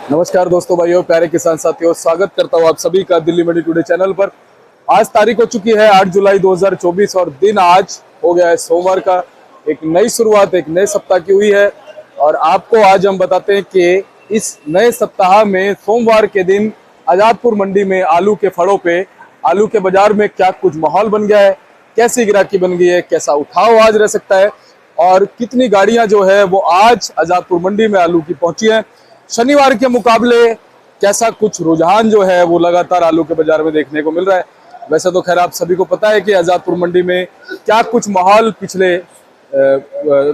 नमस्कार दोस्तों, भाइयों, प्यारे किसान साथियों, स्वागत करता हूं आप सभी का दिल्ली मंडी टुडे चैनल पर। आज तारीख हो चुकी है 8 जुलाई 2024 और दिन आज हो गया है सोमवार का। एक नई शुरुआत एक नए सप्ताह की हुई है और आपको आज हम बताते हैं कि इस नए सप्ताह में सोमवार के दिन आजादपुर मंडी में आलू के फड़ों पे, आलू के बाजार में क्या कुछ माहौल बन गया है, कैसी गिराकी बन गई है, कैसा उठाव आज रह सकता है और कितनी गाड़ियां जो है वो आज आजादपुर मंडी में आलू की पहुंची है। शनिवार के मुकाबले कैसा कुछ रुझान जो है वो लगातार आलू के बाजार में देखने को मिल रहा है। वैसे तो खैर आप सभी को पता है कि आजादपुर मंडी में क्या कुछ माहौल पिछले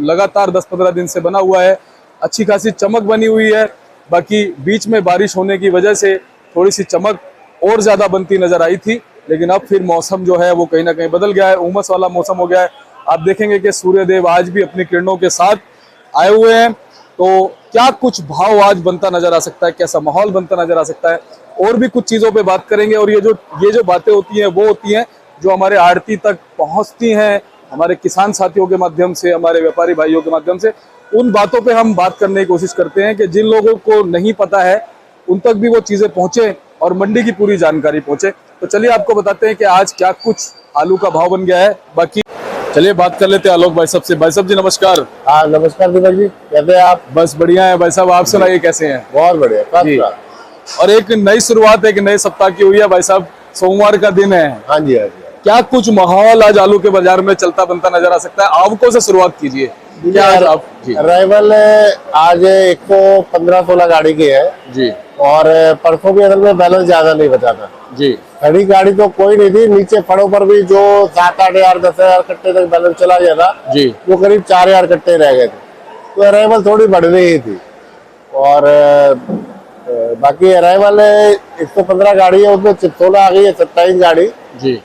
लगातार 10-15 दिन से बना हुआ है। अच्छी खासी चमक बनी हुई है, बाकी बीच में बारिश होने की वजह से थोड़ी सी चमक और ज्यादा बनती नजर आई थी, लेकिन अब फिर मौसम जो है वो कहीं ना कहीं बदल गया है, उमस वाला मौसम हो गया है। आप देखेंगे कि सूर्यदेव आज भी अपनी किरणों के साथ आए हुए हैं, तो क्या कुछ भाव आज बनता नजर आ सकता है, कैसा माहौल बनता नजर आ सकता है, और भी कुछ चीजों पे बात करेंगे। और ये जो बातें होती हैं वो होती हैं जो हमारे आड़ती तक पहुंचती हैं, हमारे किसान साथियों के माध्यम से, हमारे व्यापारी भाइयों के माध्यम से। उन बातों पे हम बात करने की कोशिश करते हैं कि जिन लोगों को नहीं पता है उन तक भी वो चीजें पहुंचे और मंडी की पूरी जानकारी पहुंचे। तो चलिए आपको बताते हैं कि आज क्या कुछ आलू का भाव बन गया है। बाकी चलिए बात कर लेते हैं आलोक भाई साहब से। भाई साहब जी नमस्कार। हाँ नमस्कार दीपक जी, कैसे हैं आप? बस बढ़िया है भाई साहब, आप सुनाइए कैसे हैं? बहुत बढ़िया जी। और एक नई शुरुआत एक नए सप्ताह की हुई है भाई साहब, सोमवार का दिन है। हाँ जी, हाँ जी। क्या कुछ माहौल आज आलू के बाजार में चलता बनता नजर आ सकता है? आवकों से शुरुआत कीजिए। क्या आज आप जी? अराइवल आज 115-16 गाड़ी की है जी, और परसों भी असल में बैलेंस ज्यादा नहीं बचा था जी। खड़ी गाड़ी तो कोई नहीं थी। नीचे फड़ों पर भी जो 7-8 हजार 10 हजार कट्टे तक बैलेंस चला गया था जी, वो करीब 4 हजार कट्टे रह गए थे, तो अराइवल थोड़ी बढ़ रही थी। और बाकी अराइवल 115 गाड़ी है, उसमें 16 आ गई है, 27 गाड़ी जी,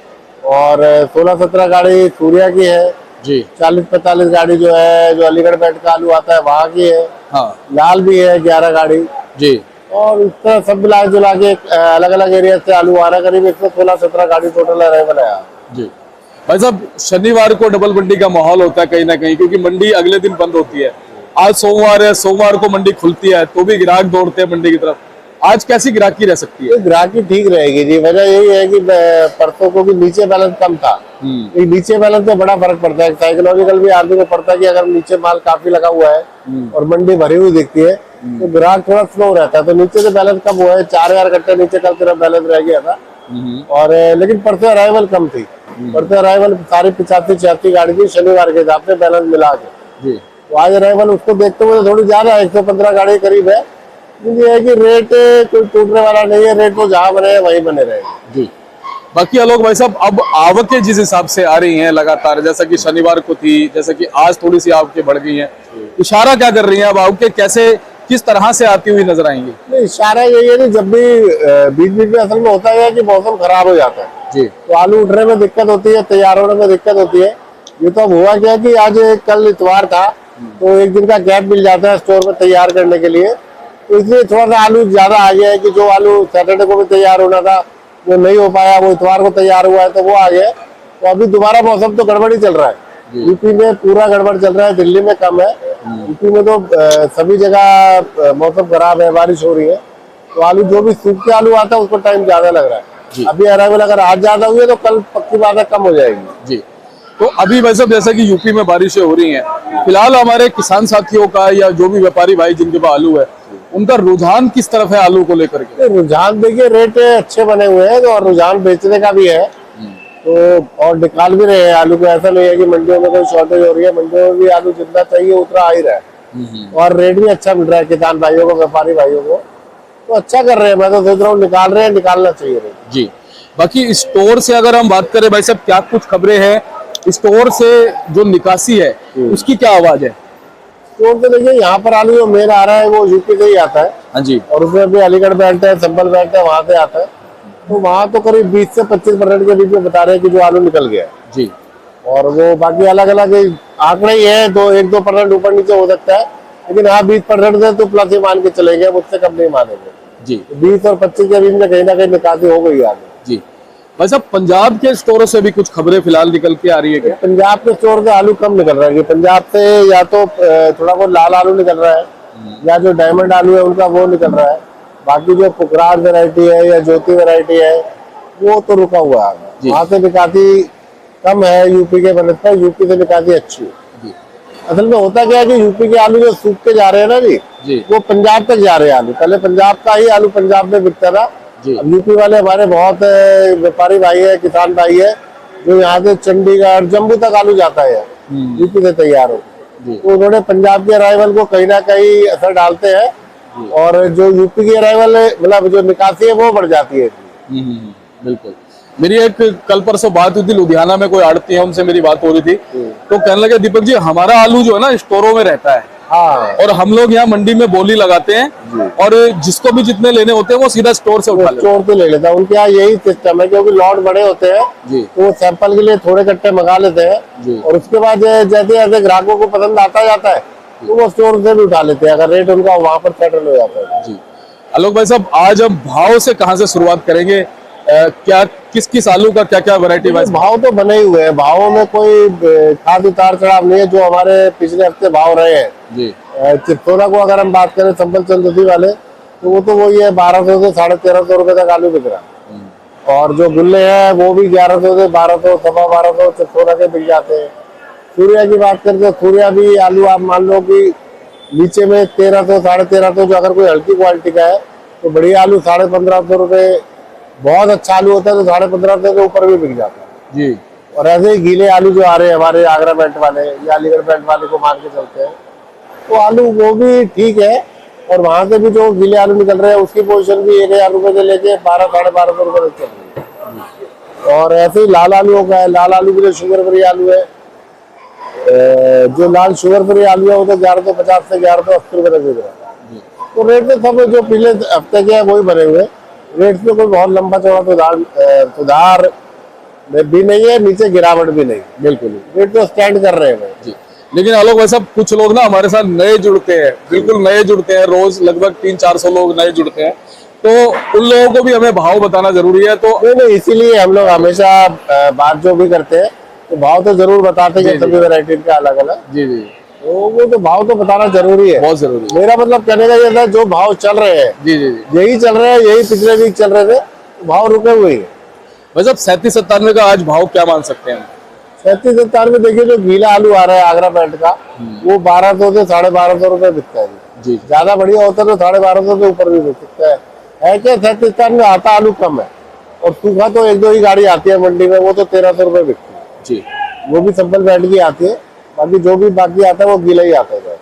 और 16-17 गाड़ी सूर्या की है जी। 40-45 गाड़ी जो है, जो अलीगढ़ बैठ का आलू आता है वहाँ की है। हाँ लाल भी है 11 गाड़ी जी। और इस तरह सब मिला जुला के अलग अलग एरिया से आलू आ रहा है। करीब 116-17 गाड़ी टोटल अराइवल है जी। भाई साहब शनिवार को डबल मंडी का माहौल होता है कहीं ना कहीं, क्योंकि मंडी अगले दिन बंद होती है। आज सोमवार है, सोमवार को मंडी खुलती है तो भी ग्राहक दौड़ते हैं मंडी की तरफ। आज कैसी ग्राहकी रह सकती है? ग्राहकी ठीक रहेगी जी। वजह यही है कि परसों को भी नीचे बैलेंस कम था। नीचे बैलेंस में बड़ा फर्क पड़ता है, साइकोलॉजिकल भी आदमी को पड़ता है कि अगर नीचे माल काफी लगा हुआ है और मंडी भरी हुई दिखती है तो ग्राहक थोड़ा स्लो रहता है। तो नीचे से बैलेंस कम हुआ है, 4 हजार कट्टे नीचे कल तरफ बैलेंस रह गया था। और लेकिन परसों अराइवल कम थी। परसों अराइवल सारी 85-86 गाड़ी थी शनिवार के हिसाब से बैलेंस मिला के। तो आज अराइवल उसको देखते हुए थोड़ी ज्यादा 115 गाड़ी करीब है। ये है कि रेट कोई टूटने वाला नहीं है, रेट तो जहाँ बने वही बने रहेंगे जी। बाकी आलोक भाई साहब अब आवकें जिस हिसाब से आ रही हैं लगातार, जैसा कि शनिवार को थी, जैसा कि आज थोड़ी सी आवकें बढ़ गई हैं, इशारा क्या कर रही हैं? अब आवकें कैसे किस तरह से आती हुई नजर आएंगी? नहीं, इशारा यही है कि जब भी बीच बीच में असल में होता है कि मौसम खराब हो जाता है जी, तो आलू उठने में दिक्कत होती है, तैयार होने में दिक्कत होती है। ये तो अब हुआ क्या कि आज कल इतवार था तो एक दिन का गैप मिल जाता है स्टोर में तैयार करने के लिए, तो इसलिए थोड़ा सा आलू ज्यादा आ गया है कि जो आलू सैटरडे को भी तैयार होना था वो नहीं हो पाया, वो इतवार को तैयार हुआ है तो वो आ गया। तो अभी दोबारा मौसम तो गड़बड़ ही चल रहा है। यूपी में पूरा गड़बड़ चल रहा है, दिल्ली में कम है। यूपी में तो सभी जगह मौसम खराब है, बारिश हो रही है, तो आलू जो भी सूखे आलू आता है उसको टाइम ज्यादा लग रहा है। अभी अराइवल अगर आज ज्यादा हुई है तो कल पक्की बात है कम हो जाएगी जी। तो अभी वैसे जैसा कि यूपी में बारिशें हो रही हैं, फिलहाल हमारे किसान साथियों का या जो भी व्यापारी भाई जिनके पास आलू है उनका रुझान किस तरफ है आलू को लेकर के? रुझान देखिए, रेट अच्छे बने हुए हैं और रुझान बेचने का भी है, तो और निकाल भी रहे हैं आलू को। ऐसा नहीं है कि मंडियों में कोई शॉर्टेज हो रही है, मंडियों में भी आलू जितना चाहिए उतना आ ही रहा है और रेट भी अच्छा मिल रहा है किसान भाइयों को, व्यापारी भाइयों को, तो अच्छा कर रहे हैं। मैं तो सोच रहा हूँ निकाल रहे हैं, निकालना चाहिए रेट जी। बाकी स्टोर से अगर हम बात करें भाई साहब, क्या कुछ खबरें हैं स्टोर से जो निकासी है उसकी क्या आवाज है? तो देखिए यहाँ पर आलू जो मेल आ रहा है वो यूपी से ही आता है। हाँ जी। और उसमें भी अलीगढ़ बेल्ट है, संभल बेल्ट है, वहां से आता है। तो वहाँ तो करीब 20 से 25% के बीच में बता रहे हैं कि जो आलू निकल गया जी। और वो बाकी अलग अलग आंकड़े ही है, 1-2% ऊपर नीचे हो सकता है, लेकिन हाँ 20% से तो प्लस ही मान के चलेंगे, मुझसे कम नहीं मानेंगे जी। 20 और 25 के बीच में कहीं ना कहीं निकासी हो गई आगे जी। भाई साहब पंजाब के स्टोरों से भी कुछ खबरें फिलहाल निकल के आ रही है क्या? पंजाब के स्टोर से आलू कम निकल रहा है। पंजाब से या तो थोड़ा बहुत लाल आलू निकल रहा है या जो डायमंड आलू है उनका वो निकल रहा है। बाकी जो पुखराज वैरायटी है या ज्योति वैरायटी है वो तो रुका हुआ है। जी। वहाँ से निकासी कम है यूपी के बनस्पत पर, यूपी से निकासी अच्छी है। जी असल में होता क्या है कि यूपी के आलू जो सूख के जा रहे हैं ना जी, जी वो पंजाब तक जा रहे हैं आलू। पहले पंजाब का ही आलू पंजाब में बिकता था। जी अब यूपी वाले हमारे बहुत व्यापारी भाई है, किसान भाई है, जो यहाँ से चंडीगढ़ जम्मू तक आलू जाता है यूपी से तैयार हो। जी तो उन्होंने पंजाब के अराइवल को कहीं ना कहीं असर डालते हैं और जो यूपी की अराइवल मतलब जो निकासी है वो बढ़ जाती है। बिल्कुल। मेरी एक कल परसों बात हुई थी, लुधियाना में कोई आड़ती है, उनसे मेरी बात हो रही थी, तो कहने लगे दीपक जी हमारा आलू जो है ना स्टोरों में रहता है हाँ और हम लोग यहाँ मंडी में बोली लगाते हैं और जिसको भी जितने लेने होते हैं वो सीधा स्टोर से उठा लेते स्टोर से ले लेता है। उनके यहाँ यही सिस्टम है, क्योंकि लॉट बड़े होते हैं जी तो वो सैंपल के लिए थोड़े कट्टे मंगा लेते जी। हैं और उसके बाद जैसे जैसे ग्राहकों को पसंद आता जाता है तो वो स्टोर से भी उठा लेते हैं, अगर रेट उनका वहां पर सेटल हो जाता है। जी। आलोक भाई साहब, आज हम भाव से कहाँ से शुरुआत करेंगे? क्या किस किस आलू का क्या क्या वैरायटी वाइज भाव तो बने ही हुए हैं, भावों में कोई खास उतार चढ़ाव नहीं है। जो हमारे पिछले हफ्ते भाव रहे हैं, जी चित्तौरा को अगर हम बात करें संबल चंद्रदी वाले, तो वो तो वही है 1200 से 1350 रुपए तक आलू बिक रहा है। और जो गुल्ले हैं वो भी 1100 से 1200 सवा 1200 चित्तौरा के बिक जाते हैं। सूर्या की बात करें तो सूर्या भी आलू आप मान लो कि नीचे में 1300 1350, जो अगर कोई हल्की क्वालिटी का है तो बढ़िया आलू 1550 रुपए, बहुत अच्छा आलू होता है तो 1550 के ऊपर भी बिक जाता है जी। और ऐसे ही गीले आलू जो आ रहे हैं हमारे आगरा बेल्ट वाले या अलीगढ़ बेल्ट वाले को मान के चलते हैं, तो आलू वो भी ठीक है। और वहां से भी जो गीले आलू निकल रहे हैं उसकी पोजीशन भी 1000 रुपए से लेके 1200 साढ़े 1200 रुपए तक चल रही है। और ऐसे ही लाल आलू का है, लाल आलू भी जो शुगर फ्री आलू है, जो लाल शुगर फ्री आलू है वो तो 1150 से 1180 रुपए तक बिक रहा है। तो रेट में सब जो पिछले हफ्ते के है वही बने हुए, रेट में कोई बहुत लंबा चौड़ा सुधार भी नहीं है, नीचे गिरावट भी नहीं, बिल्कुल रेट तो स्टैंड कर रहे हैं जी। लेकिन आलोक भाई साहब, कुछ लोग ना हमारे साथ नए जुड़ते हैं, बिल्कुल नए जुड़ते हैं, रोज लगभग 300-400 लोग नए जुड़ते हैं, तो उन लोगों को भी हमें भाव बताना जरूरी है। तो नहीं, इसीलिए हम लोग हमेशा बात जो भी करते हैं तो भाव तो जरूर बताते हैं सभी वैरायटी का अलग अलग। जी जी, तो वो तो भाव तो बताना जरूरी है, बहुत जरूरी है। मेरा मतलब कहने का ये था जो भाव चल रहे हैं जी जी जी, यही चल रहे हैं, यही पिछले वीक चल रहे थे, भाव रुके हुए हैं। भाई साहब 37-97 का आज भाव क्या मान सकते हैं? 37-97 में देखिए जो गीला आलू आ रहा है आगरा बेल्ट का वो 1200 से 1250 रुपए बिकता है जी ज्यादा बढ़िया होता है तो 1250 से ऊपर भी बिक सकता है क्या 37 में आता आलू कम है और सूखा तो 1-2 ही गाड़ी आती है मंडी में, वो तो 1300 रुपए बिकती है जी। वो भी सिंपल बेल्ट की आती है, बाकी जो भी बाकी आता है वो गीला ही आता है।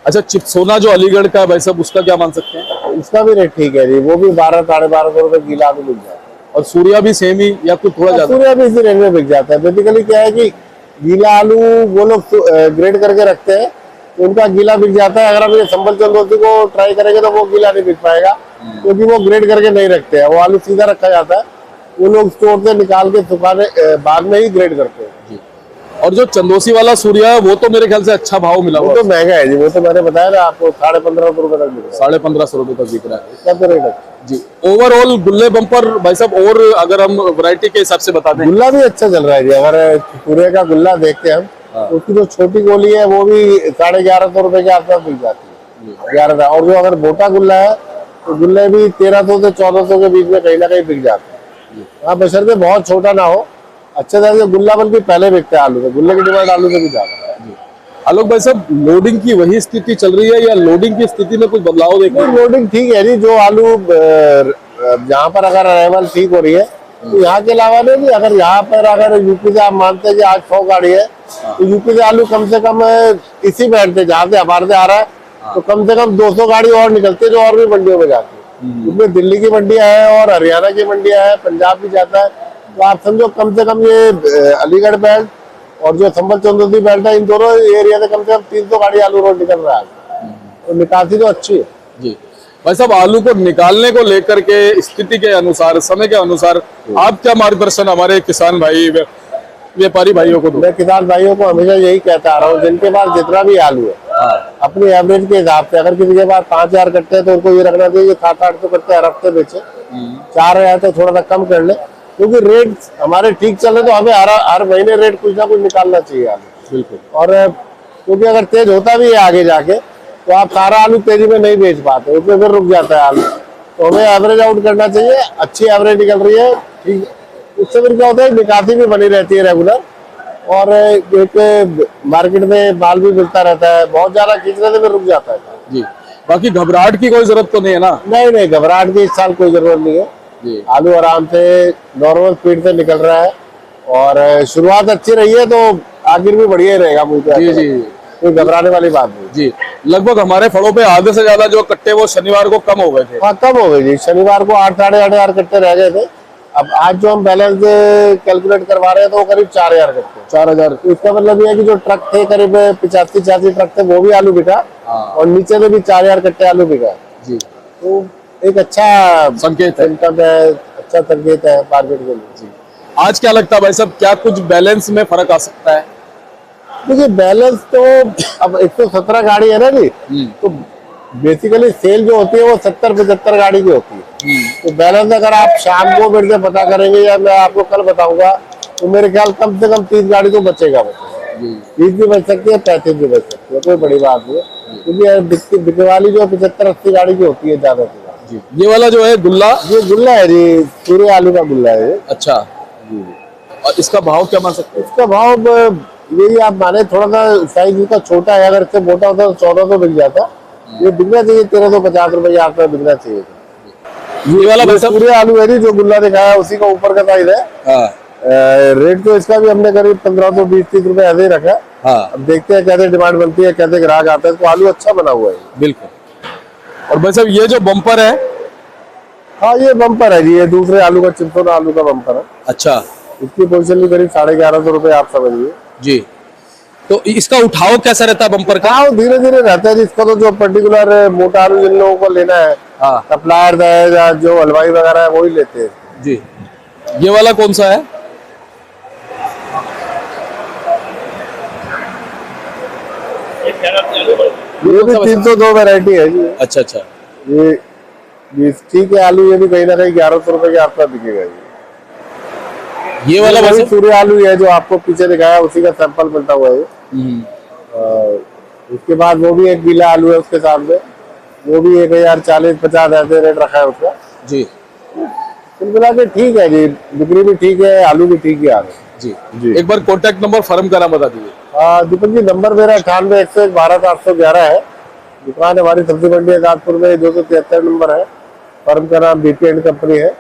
अच्छा, चिप्सोना जो अलीगढ़ का है भाई साहब, उसका क्या मान सकते हैं? उसका भी रेट ठीक है जी, वो भी 1200 साढ़े 1200 रुपए गीला आलू बिक जाता है। और सूर्या भी सेम ही या कुछ थोड़ा ज्यादा? सूर्या भी इसी रेंज में बिक जाता है। बेसिकली क्या है कि गीला आलू वो लोग ग्रेड करके रखते हैं तो उनका गीला बिक जाता है। अगर हम ये संबल चंद्रोती को ट्राई करेंगे तो वो गीला नहीं बिक पाएगा, क्योंकि वो ग्रेड करके नहीं रखते हैं, वो आलू सीधा रखा जाता है, वो लोग स्टोर से निकाल के सुखाने बाद में ही ग्रेड करते हैं जी। और जो चंदोसी वाला सूर्या है वो तो मेरे ख्याल से अच्छा भाव मिला वो हुआ तो महंगा है जी, वो तो मैंने बताया ना आपको 1550 रुपए तक बिक रहा है, 1550 रुपए तक बिक रहा है इसका तो रेट है जी। ओवरऑल गुल्ले बम्पर भाई साहब, और अगर हम वैरायटी के हिसाब से बता दें? गुल्ला भी अच्छा चल रहा है जी। अगर पूरे का गुल्ला देखते हैं हम, उसकी जो छोटी गोली है वो भी 1150 रुपए के आसपास बिक जाती है 11,000। और जो अगर मोटा गुल्ला है तो गुल्ले भी 1300 से 1400 के बीच में कहीं ना कहीं बिक जाते हैं। हाँ, बशर्ते बहुत छोटा ना हो, अच्छे तरह से गुल्ला बल्कि पहले बिकता है आलू से, गुल्ले की डिमांड आलू से भी ज्यादा है। आलोक भाई साहब, लोडिंग की वही स्थिति चल रही है या लोडिंग की स्थिति में कुछ बदलाव देखने? लोडिंग ठीक है जी, जो आलू जहाँ पर अगर अराइवल ठीक हो रही है तो यहाँ के अलावा नहीं, अगर यहाँ पर अगर यूपी से आप मानते हैं कि आज 100 गाड़ी है तो यूपी से आलू कम से कम इसी बैंड से जहाँ से हमारे से आ रहा है तो कम से कम 200 गाड़ी और निकलती है जो और भी मंडियों में जाती है। उसमें दिल्ली की मंडियां हैं और हरियाणा की मंडियां हैं, पंजाब भी जाता है, तो आप समझो कम से कम ये अलीगढ़ बेल्ट और जो संबल चंद्रोती बेल्ट है, इन दोनों एरिया से कम 300 गाड़ी आलू रोड निकल रहा है, तो निकासी तो अच्छी है जी। भाई साहब, आलू को निकालने को लेकर के स्थिति के अनुसार, समय के अनुसार आप क्या मार्गदर्शन हमारे किसान भाई व्यापारी भाइयों को दो? मैं किसान भाइयों को हमेशा यही कहता आ रहा हूँ, जिनके पास जितना भी आलू है अपनी एवरेज के हिसाब से, अगर किसी के पास 5000 कट्टे हैं तो उनको ये रखना चाहिए 700-800 कट्टे हर हफ्ते बेचे, 4000 तो थोड़ा सा कम कर ले, क्योंकि रेट हमारे ठीक चल रहे तो हमें हर महीने रेट कुछ ना कुछ निकालना चाहिए आलू। बिल्कुल। और क्योंकि अगर तेज होता भी है आगे जाके तो आप सारा आलू तेजी में नहीं बेच पाते, उसमें फिर रुक जाता है आलू, तो हमें एवरेज आउट करना चाहिए, अच्छी एवरेज निकल रही है, ठीक। उससे फिर क्या होता है, निकासी भी बनी रहती है रेगुलर, और एक मार्केट में माल भी मिलता रहता है। बहुत ज्यादा खींचने से फिर रुक जाता है जी। बाकी घबराहट की कोई जरूरत तो नहीं है ना? नहीं नहीं, घबराहट की इस साल कोई जरूरत नहीं है जी। आलू आराम से नॉर्मल स्पीड से निकल रहा है, और शुरुआत अच्छी रही है तो आखिर भी बढ़िया ही रहेगा मुझे। जी जी कोई घबराने वाली बात नहीं जी। लगभग हमारे फलों पे आधे से ज्यादा जो कट्टे वो शनिवार को कम हो गए थे। हाँ, कम हो गई जी। शनिवार को 8 साढ़े 8 हजार कट्टे रह गए थे। अब आज जो हम बैलेंस कैलकुलेट करवा रहे हैं तो वो करीब 4000 कट्टे। 4000। तो इसका मतलब ये है कि जो ट्रक थे करीब 85-86 ट्रक थे, वो भी आलू बिका, हाँ। और नीचे में भी 4000 कट्टे आलू बिका। जी। तो एक अच्छा संकेत है। अच्छा संकेत है मार्केट के लिए। जी। आज क्या लगता है भाई साहब, क्या कुछ बैलेंस में फर्क आ सकता है? देखिए, बैलेंस तो अब 117 गाड़ी है ना जी, तो बेसिकली सेल जो होती है वो 70-75 गाड़ी की होती है। तो बैलेंस अगर आप शाम को मेरे से पता करेंगे या मैं आपको कल बताऊंगा, तो मेरे ख्याल कम से कम 30 गाड़ी तो बचेगा। 30 भी बच सकती है, 35 भी बच सकती है, कोई बड़ी बात नहीं है। क्योंकि बिकने वाली जो 75-80 गाड़ी की होती है ज्यादा से ज्यादा। ये वाला जो है गुल्ला, ये गुल्ला है जी, पूरे आलू का गुल्ला है ये। अच्छा। जी। और इसका भाव क्या मान सकते हैं? इसका भाव यही आप माने, थोड़ा सा साइज इसका छोटा है, अगर इससे मोटा होता तो 1400 बिक जाता। ये बिकना चाहिए 1350 रुपए के आसपास बिकना चाहिए। ये वाला भाई साहब पूरे आलू है जी, जो गुल्ला दिखाया उसी का ऊपर का साइज है। हाँ। रेट तो इसका भी हमने करीब 1520-30 रुपए ऐसे ही रखा है। हाँ। अब देखते हैं कैसे डिमांड बनती है, कैसे ग्राहक आते हैं। तो आलू अच्छा बना हुआ है बिल्कुल। और भाई साहब ये जो बम्पर है, हाँ ये बम्पर है जी, ये दूसरे आलू का, चिमसोना आलू का बम्पर है। अच्छा इसकी पोजीशन भी करीब 1150 रुपए आप समझिए जी। तो इसका उठाव कैसा रहता है बम्पर का? हाँ, धीरे धीरे रहता है जी। इसका तो जो पर्टिकुलर मोटा आलू जिन लोगों को लेना है, हाँ सप्लायर है या जो हलवाई वगैरह है, वही लेते हैं जी। ये वाला कौन सा है? ये भी 302 वैरायटी है जी। अच्छा अच्छा। ये ठीक है आलू, ये भी कहीं ना कहीं 1100 रुपए के आसपास बिकेगा जी। ये वाला वही वैसे सूर्य आलू है जो आपको पीछे दिखाया, उसी का सैंपल मिलता हुआ है। उसके बाद वो भी एक गीला आलू है उसके साथ में, वो भी 1040-50 ऐसे रेट रखा है उसका जी कुल मिला के। ठीक है जी, बिक्री भी ठीक है, आलू भी ठीक है आ रहे जी जी। एक बार कॉन्टैक्ट नंबर फर्म का नाम बता दीजिए। दीपक जी, नंबर मेरा 98-101-12-711 है। दुकान हमारी सब्जी मंडी आजादपुर में 273 नंबर है। फर्म का नाम बीपी एंड कंपनी है,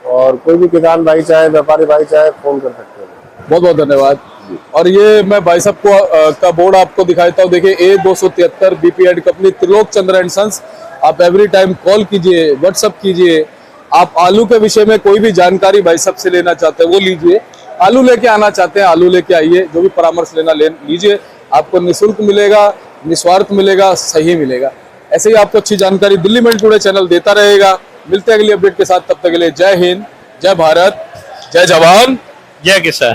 और कोई भी किसान भाई चाहे, व्यापारी भाई चाहे, फोन कर सकते हैं। बहुत बहुत धन्यवाद। और ये मैं भाई साहब को का बोर्ड आपको दिखाता हूँ। देखिए A273 BP and company, Trilok Chandra and sons. आप एवरी टाइम कॉल कीजिए, व्हाट्सअप कीजिए। आप आलू के विषय में कोई भी जानकारी भाई साहब से लेना चाहते हैं वो लीजिए। आलू लेके आना चाहते हैं आलू लेके आइए, जो भी परामर्श लेना लीजिए। आपको निःशुल्क मिलेगा, निस्वार्थ मिलेगा, सही मिलेगा। ऐसे ही आपको अच्छी जानकारी दिल्ली मंडी टुडे चैनल देता रहेगा। मिलते हैं अगली अपडेट के साथ, तब तक के लिए जय हिंद, जय भारत, जय जवान, जय किसान।